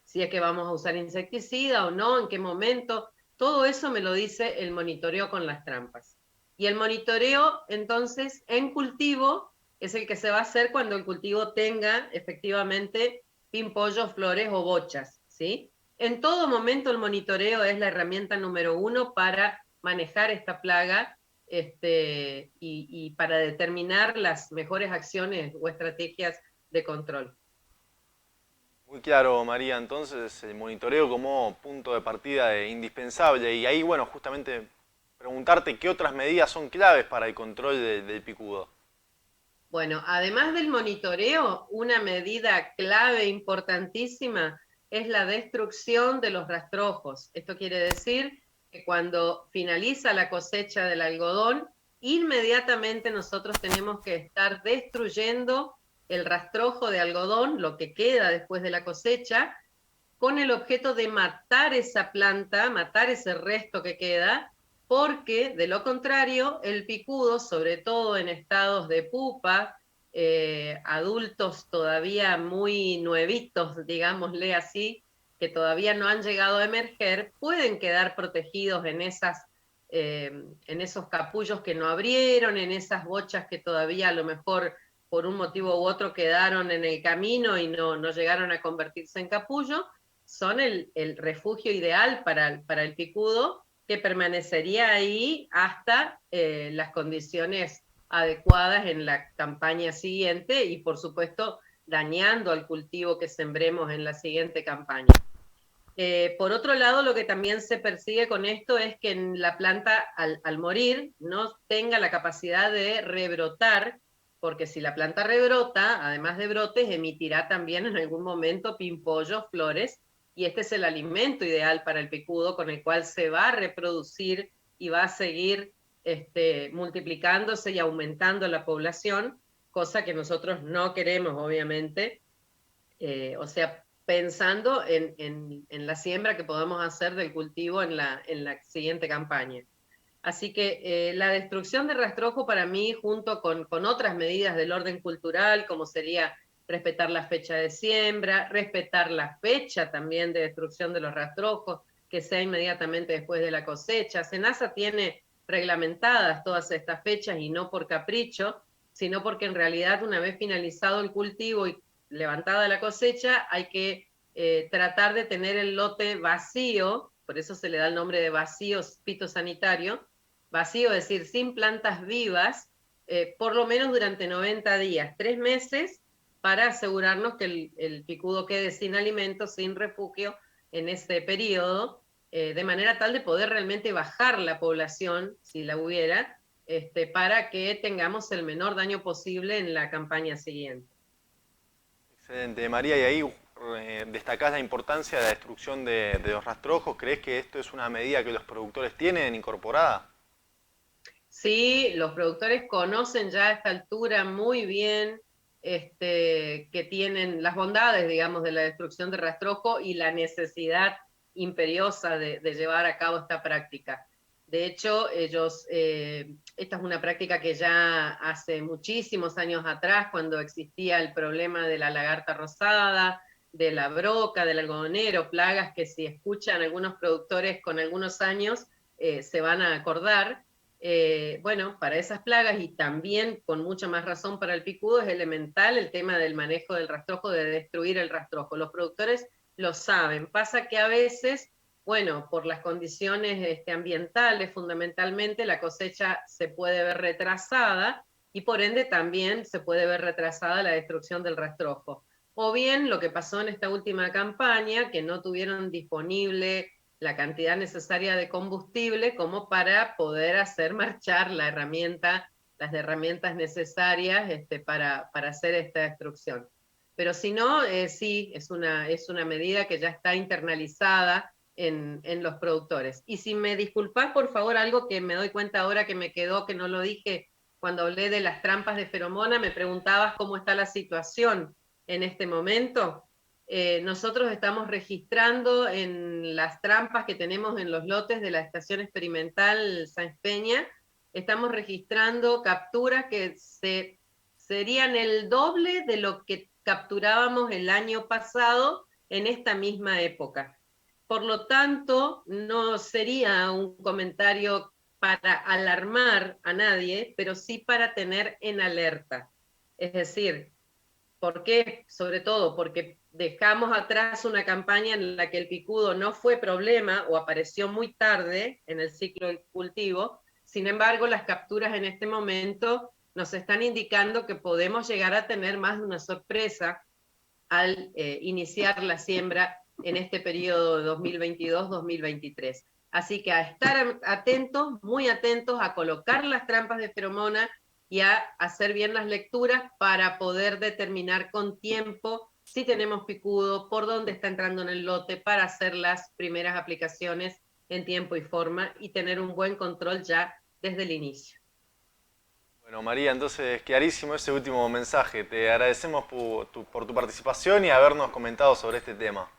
Si es que vamos a usar insecticida o no, en qué momento, todo eso me lo dice el monitoreo con las trampas. Y el monitoreo, entonces, en cultivo, es el que se va a hacer cuando el cultivo tenga efectivamente pimpollos, flores o bochas, ¿sí? En todo momento el monitoreo es la herramienta número 1 para manejar esta plaga y para determinar las mejores acciones o estrategias de control. Muy claro, María. Entonces, el monitoreo como punto de partida indispensable. Y ahí, bueno, justamente preguntarte qué otras medidas son claves para el control del picudo. Bueno, además del monitoreo, una medida clave importantísima es la destrucción de los rastrojos. Esto quiere decir que cuando finaliza la cosecha del algodón, inmediatamente nosotros tenemos que estar destruyendo el rastrojo de algodón, lo que queda después de la cosecha, con el objeto de matar esa planta, matar ese resto que queda, porque de lo contrario el picudo, sobre todo en estados de pupa, adultos todavía muy nuevitos, digámosle así, que todavía no han llegado a emerger, pueden quedar protegidos en esos capullos que no abrieron, en esas bochas que todavía a lo mejor por un motivo u otro quedaron en el camino y no llegaron a convertirse en capullo. Son el refugio ideal para el picudo, que permanecería ahí hasta las condiciones adecuadas en la campaña siguiente y, por supuesto, dañando al cultivo que sembremos en la siguiente campaña. Por otro lado, lo que también se persigue con esto es que la planta, al morir, no tenga la capacidad de rebrotar, porque si la planta rebrota, además de brotes, emitirá también en algún momento pimpollos, flores, y este es el alimento ideal para el picudo, con el cual se va a reproducir y va a seguir multiplicándose y aumentando la población, cosa que nosotros no queremos, obviamente. O sea, pensando en la siembra que podamos hacer del cultivo en la siguiente campaña. Así que la destrucción de rastrojo para mí, junto con otras medidas del orden cultural, como sería respetar la fecha de siembra, respetar la fecha también de destrucción de los rastrojos, que sea inmediatamente después de la cosecha. SENASA tiene reglamentadas todas estas fechas y no por capricho, sino porque en realidad una vez finalizado el cultivo y levantada la cosecha, hay que tratar de tener el lote vacío, por eso se le da el nombre de vacío fitosanitario, vacío, es decir, sin plantas vivas, por lo menos durante 90 días, 3 meses, para asegurarnos que el picudo quede sin alimento, sin refugio en ese periodo, de manera tal de poder realmente bajar la población, si la hubiera, para que tengamos el menor daño posible en la campaña siguiente. Excelente, María, y ahí destacás la importancia de la destrucción de los rastrojos. ¿Crees que esto es una medida que los productores tienen incorporada? Sí, los productores conocen ya a esta altura muy bien que tienen las bondades, digamos, de la destrucción de rastrojo y la necesidad imperiosa de llevar a cabo esta práctica. De hecho, ellos, esta es una práctica que ya hace muchísimos años atrás, cuando existía el problema de la lagarta rosada, de la broca, del algodonero, plagas que si escuchan algunos productores con algunos años se van a acordar. Bueno, para esas plagas y también con mucha más razón para el picudo es elemental el tema del manejo del rastrojo, de destruir el rastrojo. Los productores lo saben. Pasa que a veces, bueno, por las condiciones ambientales fundamentalmente, la cosecha se puede ver retrasada y por ende también se puede ver retrasada la destrucción del rastrojo. O bien lo que pasó en esta última campaña, que no tuvieron disponible la cantidad necesaria de combustible como para poder hacer marchar las herramientas necesarias para hacer esta destrucción. Pero si no, sí, es una medida que ya está internalizada en los productores. Y si me disculpás, por favor, algo que me doy cuenta ahora que me quedó, que no lo dije cuando hablé de las trampas de feromona, me preguntabas cómo está la situación en este momento. Nosotros estamos registrando en las trampas que tenemos en los lotes de la Estación Experimental Sáenz Peña, estamos registrando capturas que serían el doble de lo que capturábamos el año pasado en esta misma época. Por lo tanto, no sería un comentario para alarmar a nadie, pero sí para tener en alerta. Es decir, ¿por qué? Sobre todo porque dejamos atrás una campaña en la que el picudo no fue problema o apareció muy tarde en el ciclo del cultivo, Sin embargo, las capturas en este momento nos están indicando que podemos llegar a tener más de una sorpresa al iniciar la siembra en este periodo de 2022-2023. Así que a estar atentos, muy atentos, a colocar las trampas de feromona y a hacer bien las lecturas para poder determinar con tiempo si tenemos picudo, por dónde está entrando en el lote, para hacer las primeras aplicaciones en tiempo y forma y tener un buen control ya desde el inicio. Bueno, María, entonces clarísimo ese último mensaje. Te agradecemos por tu participación y habernos comentado sobre este tema.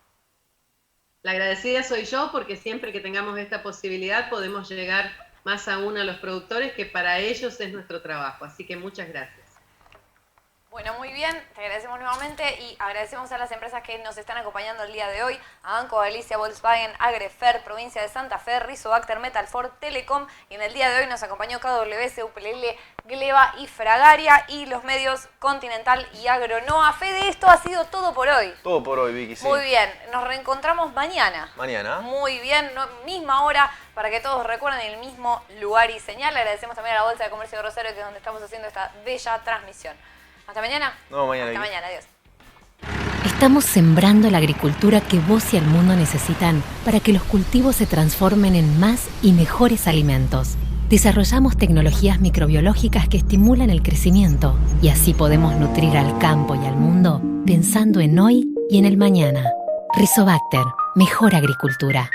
La agradecida soy yo, porque siempre que tengamos esta posibilidad podemos llegar más aún a los productores, que para ellos es nuestro trabajo. Así que muchas gracias. Bueno, muy bien, te agradecemos nuevamente y agradecemos a las empresas que nos están acompañando el día de hoy: a Banco Galicia, Volkswagen, Agrefer, Provincia de Santa Fe, Rizobacter, Metalfor, Telecom, y en el día de hoy nos acompañó KWS, UPLL, Gleba y Fragaria, y los medios Continental y Agronoa. Fede, esto ha sido todo por hoy. Todo por hoy, Vicky, sí. Muy bien, nos reencontramos mañana. Mañana. Muy bien, misma hora, para que todos recuerden el mismo lugar y señal. Agradecemos también a la Bolsa de Comercio de Rosario, que es donde estamos haciendo esta bella transmisión. Hasta mañana. No, mañana. Hasta mañana, adiós. Estamos sembrando la agricultura que vos y el mundo necesitan para que los cultivos se transformen en más y mejores alimentos. Desarrollamos tecnologías microbiológicas que estimulan el crecimiento y así podemos nutrir al campo y al mundo pensando en hoy y en el mañana. Rizobacter, mejor agricultura.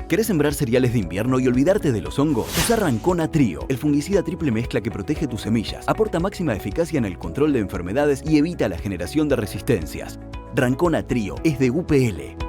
¿Querés sembrar cereales de invierno y olvidarte de los hongos? Usa Rancona Trio, el fungicida triple mezcla que protege tus semillas, aporta máxima eficacia en el control de enfermedades y evita la generación de resistencias. Rancona Trio es de UPL.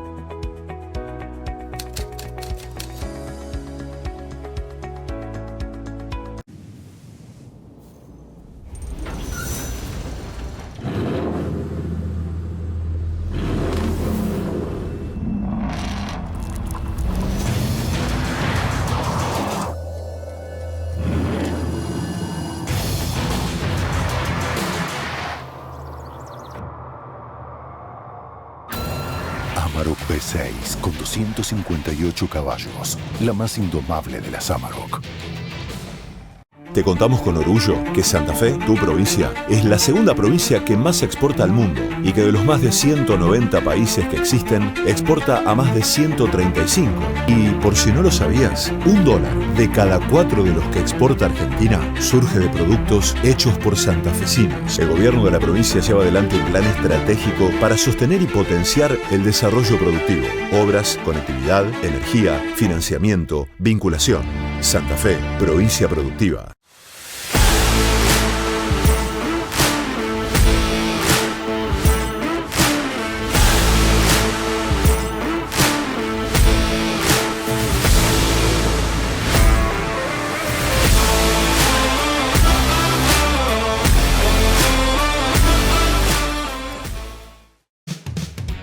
Amarok V6 con 258 caballos, la más indomable de las Amarok. Te contamos con orgullo que Santa Fe, tu provincia, es la segunda provincia que más exporta al mundo y que de los más de 190 países que existen, exporta a más de 135. Y por si no lo sabías, $1 de cada 4 de los que exporta Argentina surge de productos hechos por santafesinos. El gobierno de la provincia lleva adelante un plan estratégico para sostener y potenciar el desarrollo productivo, obras, conectividad, energía, financiamiento, vinculación. Santa Fe, provincia productiva.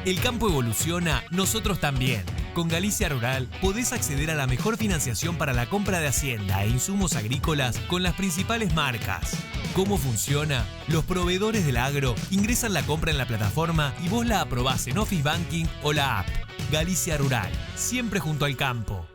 El campo evoluciona, nosotros también. Con Galicia Rural podés acceder a la mejor financiación para la compra de hacienda e insumos agrícolas con las principales marcas. ¿Cómo funciona? Los proveedores del agro ingresan la compra en la plataforma y vos la aprobás en Office Banking o la app. Galicia Rural, siempre junto al campo.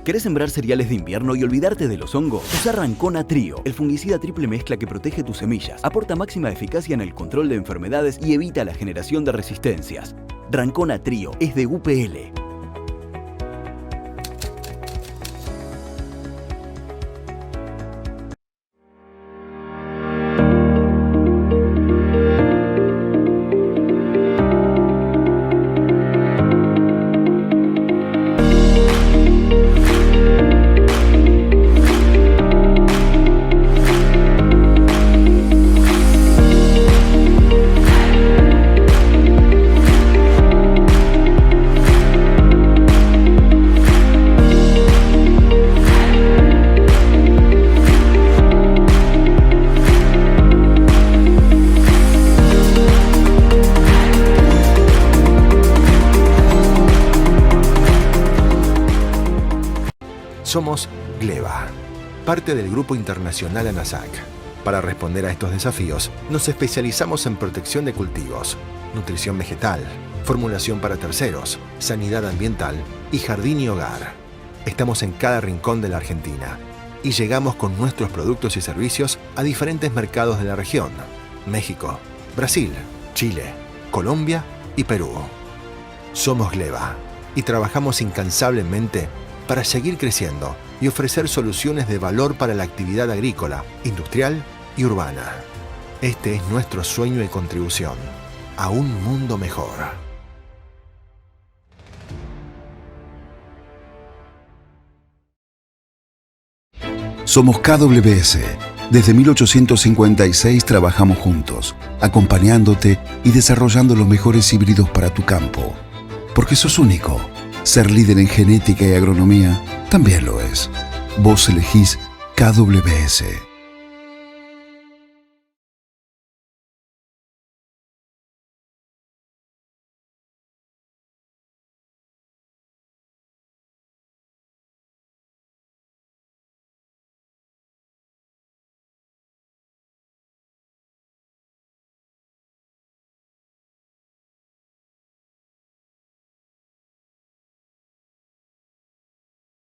¿Querés sembrar cereales de invierno y olvidarte de los hongos? Usa Rancona Trio, el fungicida triple mezcla que protege tus semillas, aporta máxima eficacia en el control de enfermedades y evita la generación de resistencias. Rancona Trio es de UPL. Somos Gleba, parte del Grupo Internacional ANASAC. Para responder a estos desafíos, nos especializamos en protección de cultivos, nutrición vegetal, formulación para terceros, sanidad ambiental y jardín y hogar. Estamos en cada rincón de la Argentina y llegamos con nuestros productos y servicios a diferentes mercados de la región: México, Brasil, Chile, Colombia y Perú. Somos Gleba y trabajamos incansablemente para seguir creciendo y ofrecer soluciones de valor para la actividad agrícola, industrial y urbana. Este es nuestro sueño y contribución a un mundo mejor. Somos KWS. Desde 1856 trabajamos juntos, acompañándote y desarrollando los mejores híbridos para tu campo. Porque sos único. Ser líder en genética y agronomía también lo es. Vos elegís KWS.